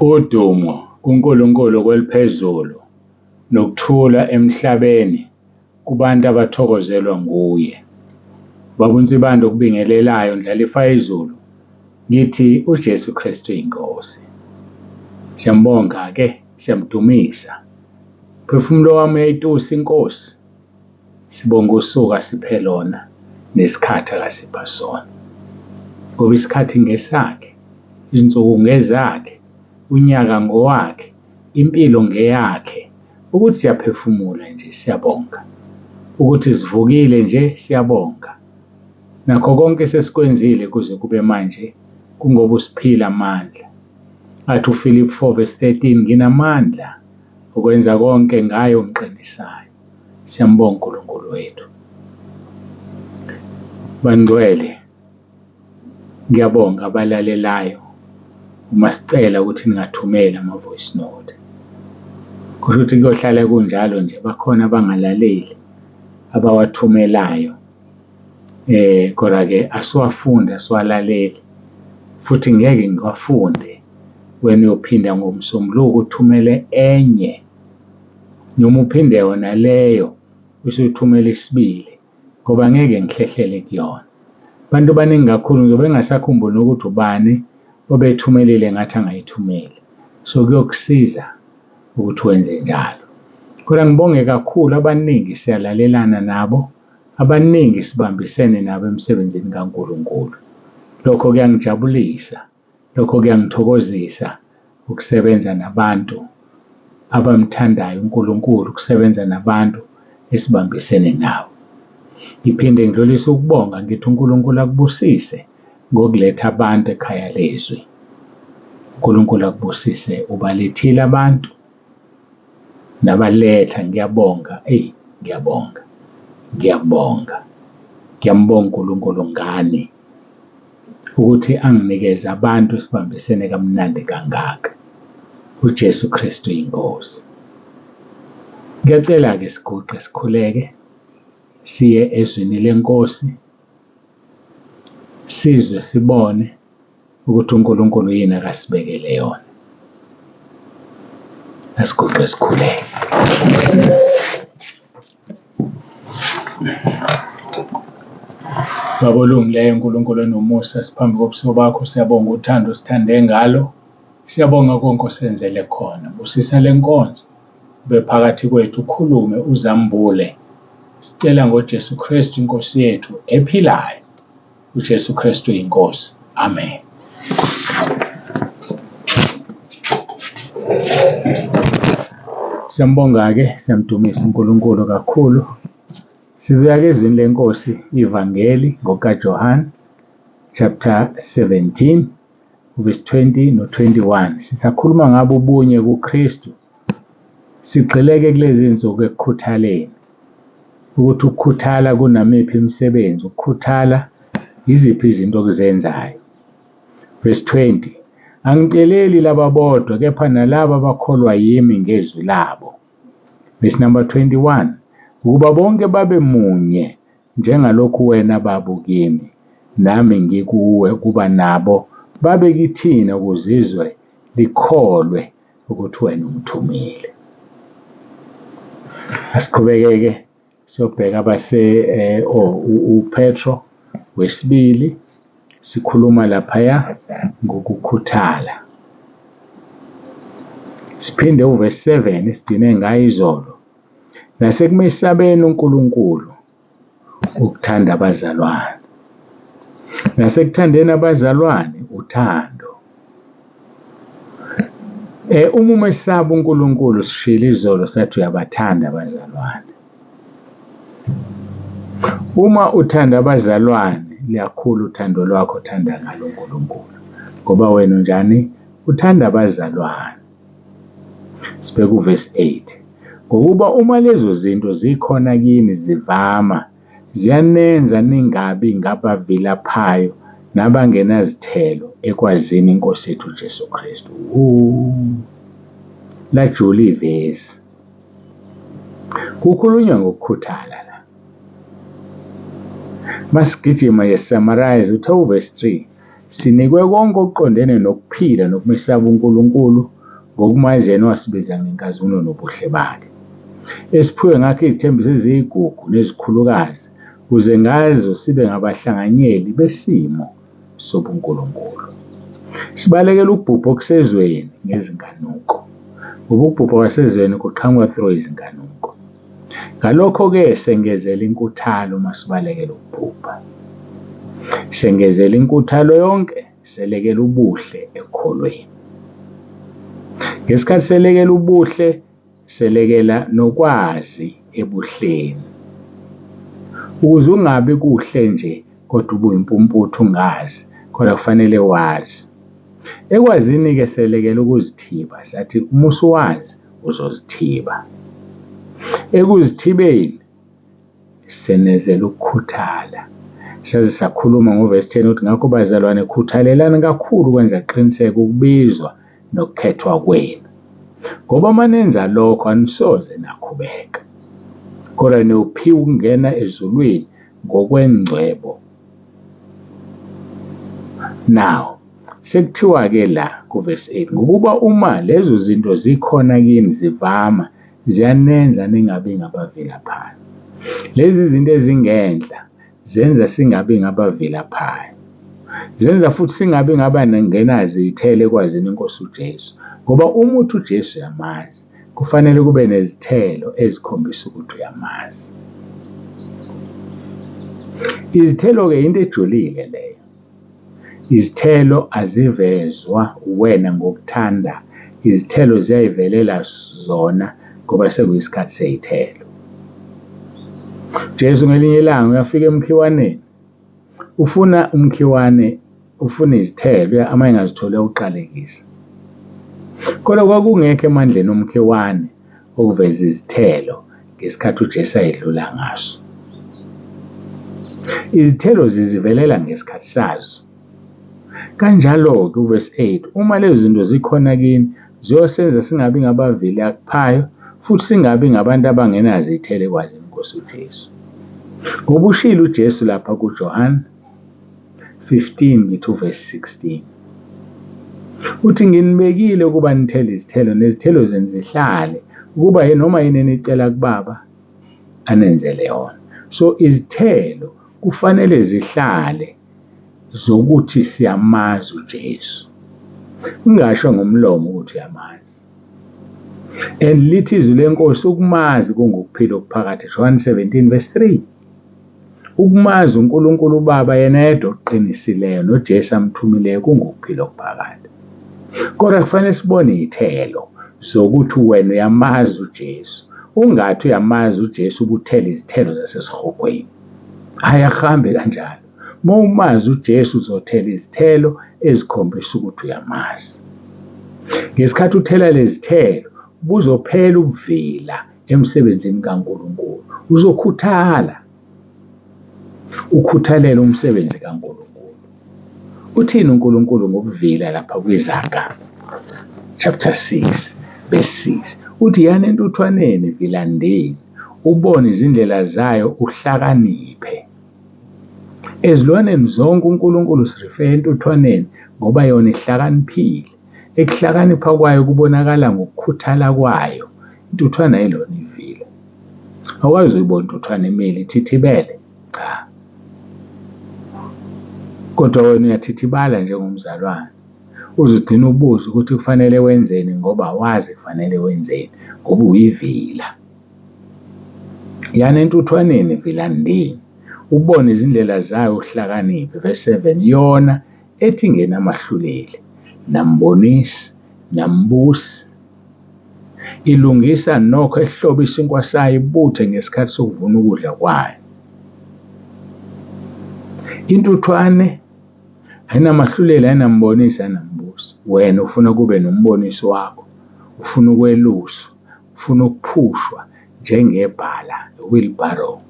Udumo kuNkulunkulu kweliphezulu nokuthula emhlabeni kubantu abathokozelwa nguye. Baba uNsibanda okubingelelayo ndlalifa izulu ngithi uJesu Kristu inkosi. Siyambonga-ke, siyamdumisa. Phefumulo wami uyayitusa inkosi. Sibonga usuku asiphe lona nesikhathi akasipha sona. Ngoba isikhathi ngesakhe, izinsuku ngezakhe, unyaka ngowakhe, impilo ngeyakhe. Ukuthi siyaphefumula nje siyabonga. Ukuthi sivukile nje siyabonga. Nakho konke sesikwenzile kuze kube manje kungoba usiphila amandla. Athi uFiliphu 4:13 nginamandla ukwenza konke ngayo ongiqinisayo. Siyambonga uNkulunkulu wethu. Bangcwele, ngiyabonga abalalelayo uma sicela ukuthi ningathumeli ama-voice note. Kusho ukuthi kuyohlala kunjalo nje, bakhona abangalaleli abawathumelayo. Kodwa-ke asiwafunde asiwalaleli futhi ngeke ngiwafunde wena uyophinda ngomsombuluko uthumele enye noma uphinde yona leyo usuthumela isibili ngoba ngeke ngihlehlele kuyona. Abantu baningi kakhulu nje bengasakhumbuli ukuthi ubani obethumelile ngathi angayithumeli. So kuyokusiza ukuthi wenze njalo. Kodwa ngibonge kakhulu abaningi siyalalelana nabo, abaningi sibambisene nabo emsebenzini kaNkulunkulu. Lokho kuyangijabulisa, lokho kuyangithokozisa ukusebenza nabantu abamthandayo uNkulunkulu, ukusebenza nabantu esibambisene nabo. Ngiphinde ngidlulise ukubonga ngithi uNkulunkulu akubusise ngokuletha abantu ekhaya lezwi. uNkulunkulu akubusise ubalethile abantu nabaletha. Ngiyabonga, ngiyabonga. Ngiyambonga uNkulunkulu ngani ukuthi anginikeze abantu esibambisene kamnandi kangaka. uJesu Kristu inkosi. Ngiyacela-ke siguqe sikhuleke siye ezwini lenkosi, sizwe sibone ukuthi uNkulunkulu yini akasibekele yona. Asiguqe sikhuleke. Baba olungileyo, uNkulunkulu enomusa, siphambi kobuso bakho siyabonga uthando sithande ngalo. Siyabonga konke osenzele khona. Busisa le nkonzo ube phakathi kwethu, ukhulume uzambule. Sicela ngoJesu Kristu inkosi yethu ephilayo. uJesu Kristu inkosi. Amen. Siyambonga-ke, siyamdumisa uNkulunkulu kakhulu. Sizoya-ke ezwini lenkosi, ivangeli ngokaJohane chapter 17 verse 20 no-21. Sisakhuluma ngabo ubunye kuKristu. Sigxileke kulezi zinsuku ekukhuthaleni. Ukuthi ukukhuthala kunamiphi imisebenzi, ukukhuthala yiziphi izinto okuzenzayo. Verse 20. Angiceleli laba bodwa kepha nalabo abakholwa yimi ngezwi labo. Verse number 21. Ukuba bonke babe munye njengalokhu wena baba ukimi nami ngikuwe, kuba nabo babe kithina ukuzizwe likholwe ukuthi wena ungithumile. Asiqhubeke-ke siyobheka uPetro wesibili, sikhuluma laphaya ngokukhuthala. Siphinde uverse 7 sigcine ngayo izolo. Nasekumesabeni uNkulunkulu ukuthanda abazalwane. Nasekuthandeni abazalwane uthando. Uma umesaba uNkulunkulu, sishilo izolo sathi uyabathanda abazalwane. Uma uthanda abazalwane, liyakhula uthando lwakho uthanda ngalo uNkulunkulu. Ngoba wena unjani? Uthanda abazalwane. Sibheka uverse 8. Ngokuba uma lezo zinto zikhona kini zivama, ziyanenza ningabi ngabavilaphayo nabangenazithelo ekwazini inkosi yethu uJesu Kristu. Lajula ivesi. Kukhulunywa ngokukhuthala la. Masigijima summarize uthi verse 3. Sinikwe konke okuqondene nokuphila nokumesaba uNkulunkulu ngokumazeni wasibiza ngenkazimulo nobuhle bakhe. Esiphiwe ngakho izithembiso eziyigugu nezikhulukazi ukuze ngazo sibe ngabahlanganyeli besimo sobuNkulunkulu. Sibalekela ukubhubha okusezweni ngezinkanuko, ngoba ukubhubha kwasezweni kuqhamuka through izinkanuko. Ngalokho-ke sengezela inkuthalo uma sibalekela ukubhubha. Sengezela inkuthalo yonke, selekela ubuhle ekukholweni. Ngesikhathi selekela ubuhle, selekela nokwazi ebuhleni. Ukuze ungabi kuhle nje kodwa ubuyimpumputhu ungazi, kodwa kufanele wazi. Ekwazini-ke selekela ukuzithiba, sathi uma usuwazi uzozithiba. Ekuzithibeni senezela ukukhuthala. Saze sakhuluma ngoverse 10 ukuthi ngakho bazalwane khuthalelani kakhulu ukwenza qiniseka ukubizwa nokukhethwa kwenu. Ngoba uma nenza lokho anisoze nakhubeka, kodwa niyophiwa ukungena ezulwini ngokwengcwebo. Now, sekuthiwa-ke la kuverse 8, ngokuba uma lezo zinto zikhona kini zivama, ziyanenza ningabi ngabavilaphayo. Lezi zinto ezingenhla zenza singabi ngabavilaphayo. Zenza futhi singabi ngenazo izithelo ekwazini iNkosi uJesu. Ngoba uma uthi uJesu uyamazi, kufanele kube nezithelo ezikhombisa ukuthi uyamazi. Izithelo-ke into ejulile leyo. Izithelo azivezwa wena ngokuthanda. Izithelo ziyayivelela zona ngoba sekuyisikhathi sey'thelo. Jesu ngelinye ilanga uyafika emkhiwaneni. Ufuna umkhiwane, ufuna izithelo, ama engazitholi uyawuqalekisa. Kodwa kwakungekho emandleni omkhiwane okuveza izithelo ngesikhathi uJesu ayedlula ngaso. Izithelo zizivelela ngesikhathi sazo. Kanjalo-ke uverse 8, uma lezo zinto zikhona kini, ziyosenza singabi ngabavilaphayo futhi singabi ngabantu abangenazo izithelo ekwazini iNkosi uJesu. Ngoba ushilo uJesu lapha kuJohane 15 ngithi uverse 16. Uthi nginibekile ukuba nithele izithelo, nezithelo zenu zihlale, ukuba noma yini enicela kuBaba anenzele yona. So izithelo kufanele zihlale zokuthi siyamazi uJesu. Ungasho ngomlomo ukuthi uyamazi. And lithi izwi leNkosi ukumazi kungukuphila okuphakathi. John 17 verse 3. Ukumazi uNkulunkulu uBaba yena yedwa oqinisileyo noJesu amthumileyo kungukuphila okuphakathi. Kodwa kufanele sibone izithelo zokuthi wena uyamazi uJesu. Ungathi uyamazi uJesu ubuthela izithelo zasesihogweni. Ayahambe kanjalo. Uma umazi uJesu uzothela izithelo ezikhombisa ukuthi uyamazi. Ngesikhathi uthela lezi zithelo, buzophela ukuvila emsebenzini kaNkulunkulu. Uzokhuthala. Ukhuthalela umsebenzi kaNkulunkulu. Uthini uNkulunkulu ngokuvila lapha kwiZaga chapter 6 verse 6? Uthi yana entuthwaneni vilandeni, ubone izindlela zayo uhlakaniphe. Ezilwaneni zonke uNkulunkulu sirifeya entuthwaneni ngoba yona ihlakaniphile. Ekuhlakanipha kwayo kubonakala ngokukhuthala kwayo. Intuthwana yilona ivila. Awukwazi uyibona intuthwana emile ithithibele? Cha. Kodwa wena uyathithibala njengomzalwane. Uzugcina ubuza ukuthi kufanele wenzeni ngoba wazi kufanele wenzeni ngoba uyivila. Yana entuthwaneni vilandeni, ubone izindlela zayo uhlakaniphe. Verse 7, yona ethi ngenamahluleli, nambonisi, nambusi, ilungisa nokho ehlobisa inkwasayo ibuthe ngesikhathi sokuvuna ukudla kwayo. Intuthwane ayinamahluleli, ayinambonisi, ayinambusi. Wena ufuna kube nombonisi wakho, ufuna ukweluswa, ufuna ukuphushwa njengebhala, wheelbarrow.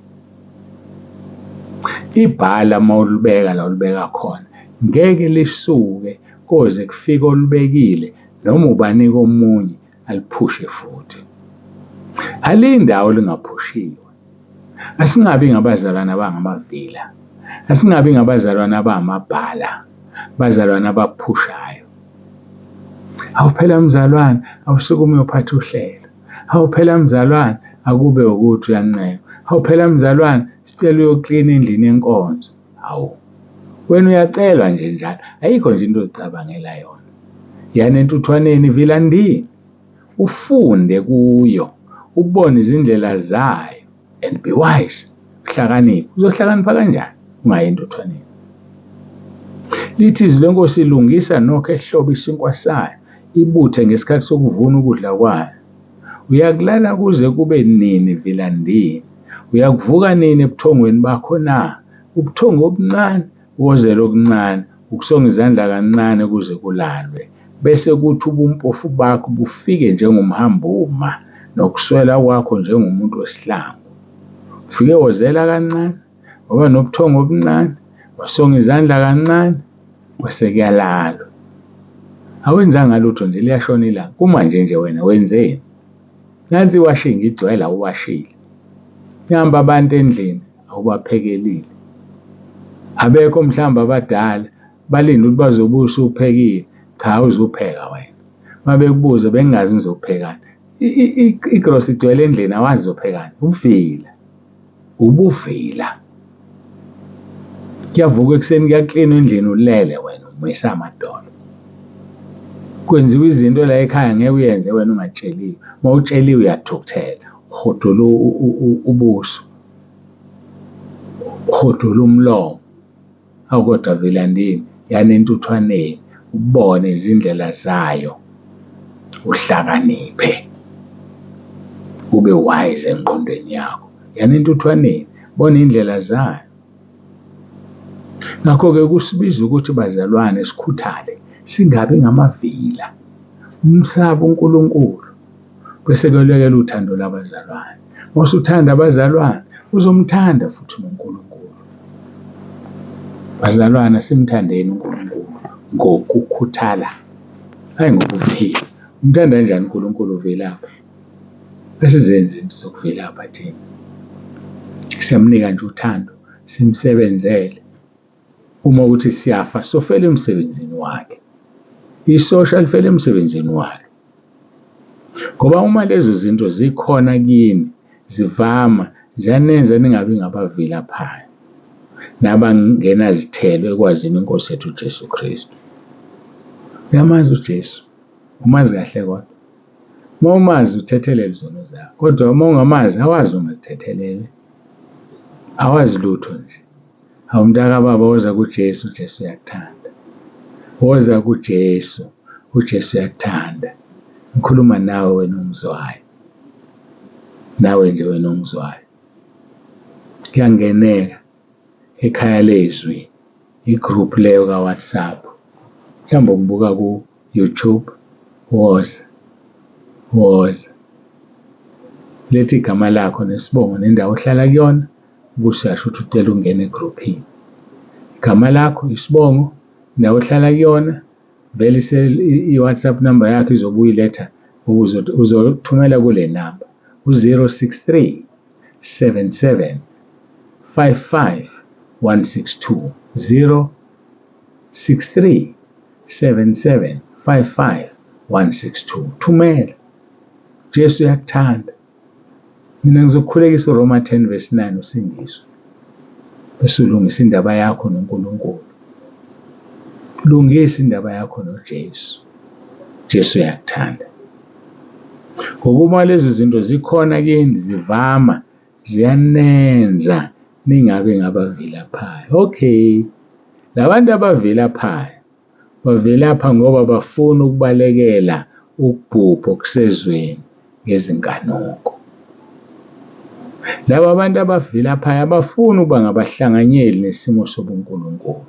Ibhala uma ulibeka la ulibeka khona, ngeke lisuke koze kufike olubekile noma ubanike omunye aliphushe futhi. Alindawo lingaphushiwe. Asingabi ngabazalwane abangamavila. Asingabi ngabazalwane abangamabhala. bazalwane abaphushayo. Hawu phela mzalwane, awusukume uyophatha uhlelo. Hawu phela mzalwane, akube ukuthi uyancema. Hawu phela mzalwane, sicela uyoklina endlini yenkonzo. Hawu, wena uyacelwa nje njalo, ayikho nje into ozicabangela yona. Yana entuthwaneni Vilandini, ufunde kuyo, ubone izindlela zayo, and be wise, uhlakaniphe. Uzohlakanipha kanjani ungayi entuthwaneni? Lithi izwi lenkosi ilungisa nokho ehlobo isinkwa sayo, ibuthe ngesikhathi sokuvuna ukudla kwayo. Uyakulala kuze kube nini Vilandini? Uyakuvuka nini ebuthongweni bakho na? Ubuthongo obuncane, uwozelo okuncane, ukusonga izandla kancane kuze kulalwe. Bese kuthi ubumpofu bakho bufike njengomhambuma, nokuswela kwakho njengomuntu wesihlangu. Ufike wozela kancane, waba nobuthongo obuncane, wasonga izandla kancane, bese kuyalalwa. Awenzanga lutho nje, liyashona ilanga. Kumanje nje wena wenzeni? Nansi iwashingi igcwele, awuwashile. Nihamba abantu endlini, awubaphekelile. Abekho mhlawumbe abadala, balinde ukuthi bazobuya usuphekile. Cha, awuzupheka wena. Uma bekubuza bengingazi nizophekani. Igrosi igcwele endlini, awazi uzophekani. Uvila. Ubuvila. Kuyavuka ekuseni kuyaklinwa endlini ulele wena, umisa amadolo. Kwenziwa izinto la ekhaya ngeke uyenze wena ungatsheliwe. Uma utsheliwe uyathukuthela, uhodula ubuso, uhodula umlomo. Hawu kodwa Vilandini, yana entuthwaneni, ubone izindlela zayo, uhlakaniphe, ube wise engqondweni yakho. Yana entuthwaneni, bona indlela zayo. Ngakho-ke kusibiza ukuthi bazalwane sikhuthale, singabi ngamavila. Umsabe uNkulunkulu, bese kuyolekela uthando labazalwane. Uma uthanda abazalwane, uzomthanda futhi uNkulunkulu. Bazalwane, simthandeni uNkulunkulu ngokukhuthala, hayi ngokuphila. Umthanda kanjani uNkulunkulu uvelaphi? Asizenze izinto zokuvelapha thina. Siyamnika nje uthando, simsebenzele. Uma ukuthi siyafa, sofela emsebenzini wakhe. Isosha lifela emsebenzini wakhe. Ngoba uma lezo zinto zikhona kini, zivama, ziyanenza ningabi ngabavilaphayo, nabangenazithelo ekwazini iNkosi yethu uJesu Kristu. Uyamazi uJesu, umazi kahle kodwa. Uma umazi uthethelele izono zakho, kodwa uma ungamazi awazi ungazithethelele. Awazi lutho nje. Hawu mntaka baba, woza kuJesu, uJesu uyakuthanda. Woza kuJesu, uJesu uyakuthanda. Ngikhuluma nawe wena ongizwayo. Nawe nje wena ongizwayo. Kuyangeneka ekhaya lezwi, igroup leyo kaWhatsApp. Mhlawumbe ukubuka ku-YouTube, woza. Letha igama lakho nesibongo nendawo ohlala kuyona, bese uyasho ukuthi ucela ungena egroupini. Igama lakho, isibongo, indawo ohlala kuyona, vele i-WhatsApp number yakho izobe uyiletha, uzothumela kule namba, 063 77 55 162. 063 77 55 162. Thumela. Jesu uyakuthanda. Mina ngizokukhulekisa uRoma 10 verse 9 usindiswe. Bese ulungisa indaba yakho noNkulunkulu. Lungisa indaba yakho noJesu. Jesu uyakuthanda. Ngokuba lezo zinto zikhona kini, zivama, ziyanenza ningabe ngabavilaphayo. Okay. Labantu abavilaphayo bavilapha ngoba bafuna ukubalekela ukubhubha okusezweni ngezinkanuko. Laba abantu abavilaphayo abafuni ukuba ngabahlanganyeli nesimo sobuNkulunkulu.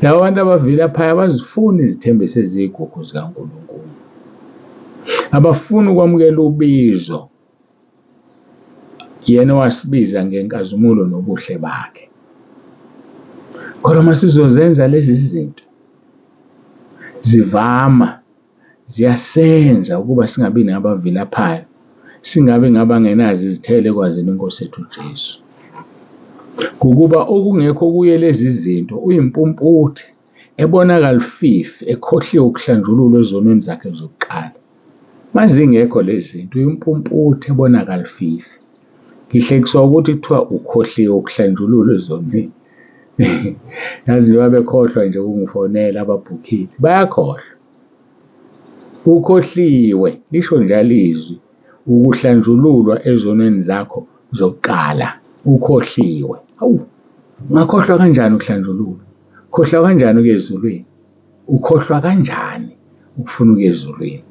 Laba bantu abavilaphayo abazifuni izithembiso eziyigugu zikaNkulunkulu. Abafuni ukwamukela ubizo yena wasibiza ngenkazimulo nobuhle bakhe. Kodwa uma sizozenza lezi zinto, zivama, ziyasenza ukuba singabi nabavilaphayo, singabi ngabangenazo izithelo ekwazini iNkosi yethu uJesu. Kukuba okungekho kuye lezi zinto uyimpumputhe, ebonakala ififi, ekhohliwe ukuhlanjululwa ezonweni zakhe zokuqala. Mazingekho lezi zinto uyimpumputhe, ebonakala ififi. Ngihlekiswa ukuthi kuthiwa ukhohliwe ukuhlanjululwa ezonweni. Yazi njengoba bekhohlwa nje ukungifonela ababhukhile, bayakhohlwa. Ukhohliwe, lisho njalo izwi, ukuhlanjululwa ezonweni zakho zokuqala. Ukhohliwe. Hawu, ungakhohlwa kanjani ukuhlanjululwa? Khohlwa kanjani ukuya ezulwini? Ukhohlwa kanjani ukufuna ukuya ezulwini?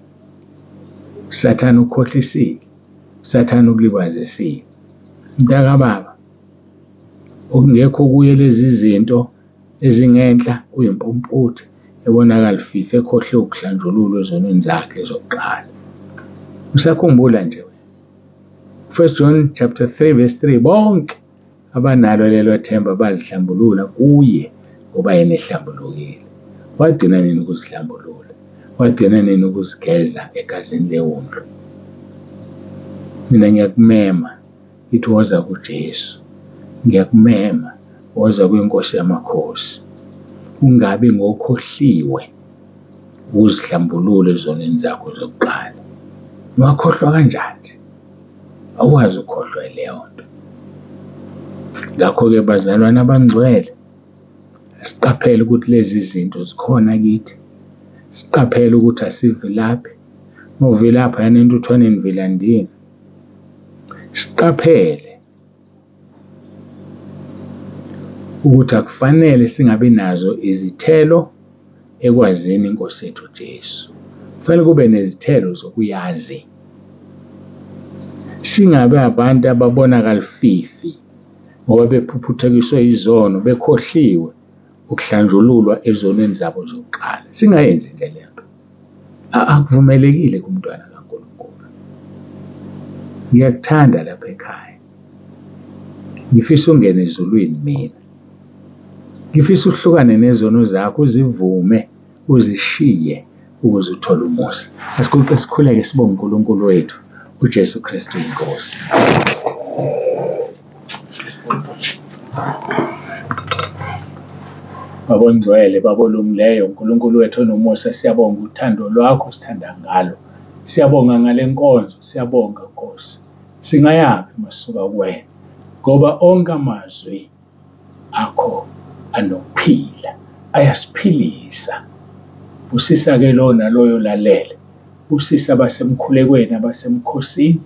Usathane ukukhohlisile, usathane ukulibazisile. Mntakababa, okungekho kuye lezi zinto ezingenhla uyimpumputhe, ebonakala ififi, ekhohliwe ukuhlanjululwa ezonweni zakhe zokuqala. Usakhumbula nje wena? 1 John chapter 3 verse 3, bonke abanalo lelo themba bazihlambulula kuye ngoba yena ehlambulukile. Wagcina nini ukuzihlambulula? Wagcina nini ukuzigeza egazini lewundlu? Mina ngiyakumema, ithi woza kuJesu. Ngiyakumema, woza kwinkosi yamakhosi. Ungabi ngokhohliwe ukuzihlambulula ezonweni zakho zokuqala. Ungakhohlwa kanjani? Awazi ukhohlwa leyo nto. Ngakho-ke bazalwane abangcwele, siqaphele ukuthi lezi zinto zikhona kithi. Siqaphele ukuthi asivilaphi. Ngovilapha yana entuthwaneni vilandini. Siqaphele ukuthi akufanele singabi nazo izithelo ekwazini inkosi yethu Jesu. Kufanele kube nezithelo zokuyazi. Singabe abantu ababonakala ififi ngoba bephuphuthekiswe izono, bekhohliwe ukuhlanjululwa ezonweni zabo zokuqala. Singayenzi nje le nto. Akuvumelekile kumntwana kaNkulunkulu. Ngiyakuthanda lapha ekhaya. Ngifisa ungene ezulwini mina. Ngifisa uhlukane nezono zakho, uzivume, uzishiye ukuze uthole umusa. Asiguqe sikhuleke sibonge uNkulunkulu wethu uJesu Kristu inkosi. Baba ongcwele, Baba olungileyo, uNkulunkulu wethu onomusa, siyabonga uthando lwakho sithanda ngalo. Siyabonga ngale nkonzo, siyabonga Nkosi. Singayaphi masuka kuwena? Ngoba onke amazwi akho anokuphila, ayasiphilisa. Busisa-ke lona loyo lalele. Busisa abasemkhulekweni, abasemkhosini,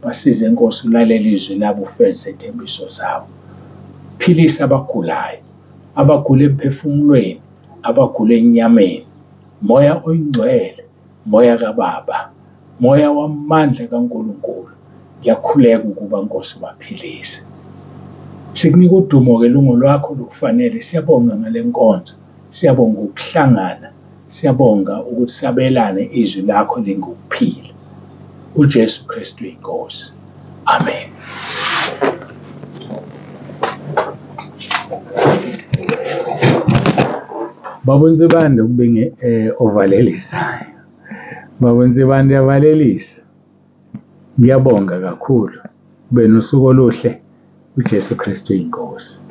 basize Nkosi ulalela izwi labo, ufeze izethembiso zawo. Philisa abagulayo, abagula emphefumulweni, abagula enyameni. Moya oyingcwele, moya kaBaba, moya wamandla kaNkulunkulu, ngiyakhuleka ukuba Nkosi ubaphilise. Sikunika udumo-ke lungu lwakho lukufanele. Siyabonga ngale nkonzo, siyabonga ukuhlangana, siyabonga ukuthi sabelane izwi lakho lingukuphila. uJesu Kristu inkosi. Amen. Baba uNsibande kube ovalelisayo. Baba uNsibande yavalelisa. Ngiyabonga kakhulu. Kube nosuku oluhle. uJesu Kristu inkosi.